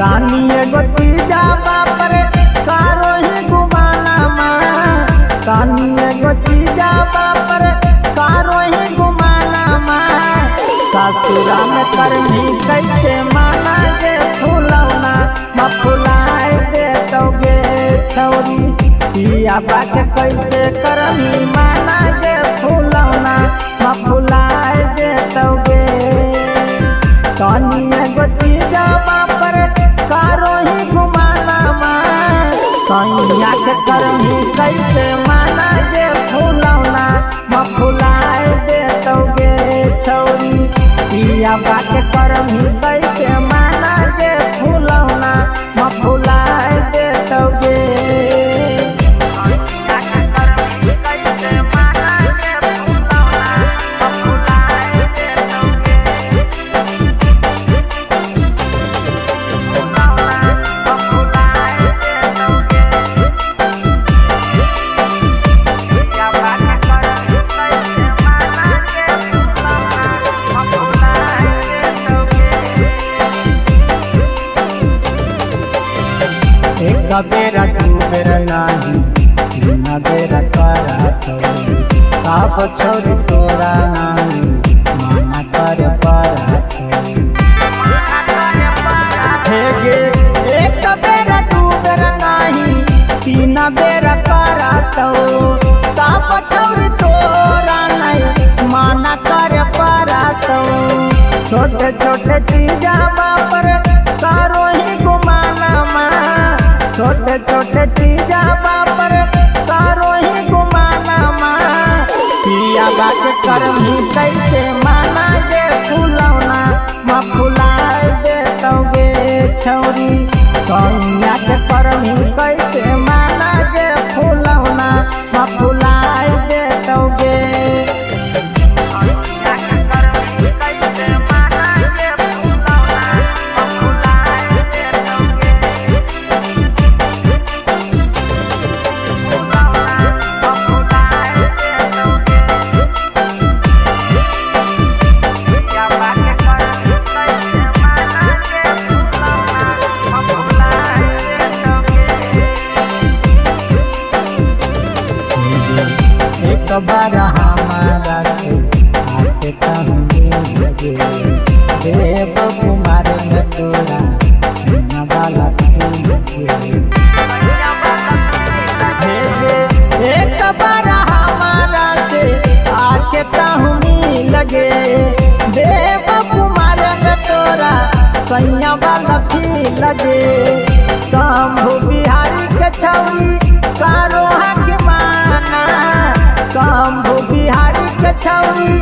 तानिए गोती जावा पर कारो ही गुमाना माँ। तानिए गोती जावा पर कारो ही गुमाना माँ। ससुरा में करमी कैसे माना जे फूलौना माँ फुलाए दे तोगे छौरी। पिया बाके कैसे करमी माना जे फूलौना माँ फुलाए दे तोगे। तानिए गोती जावा पर कारो ही गुमाना माँ। सैया के करमी कैसे माना जे फूलौना माँ फुलाए दे तोगे छौरी। पिया बाके करमी कैसे माना जे फूलौना माँ फुलाए दे तोगे। एक बेरा दू बेरा नाही तीन बेरा करा छौरी। साफ छौरी तोरा नाही माना कर पारा छौरी। हे गे एक बेरा दू बेरा नाही तीन बेरा करा छौ। साफ छौरी तोरा नहीं माना कर पारा छौ। छोटे छोटे चीजा पर कारो ही गुमाना माँ। छोटे छोटे चीजा पर कारो ही गुमाना माँ। पिया बाके करमी कैसे माना जे फूलौना माँ फुलाए दे तोगे छौरी। सैया के करमी कैसे माना जे फूलौना माँ फुलाए दे तोगे। एक बार हमारा के आके कहूँ लगे देव कुमार में तोरा सीना वाला एक बार हमारा के आके कहूँ लगे देव कुमार में तोरा सैया वाला भी लगे। शंभु बिहारी के छौरी कारो हक माना। शंभु बिहारी के छौरी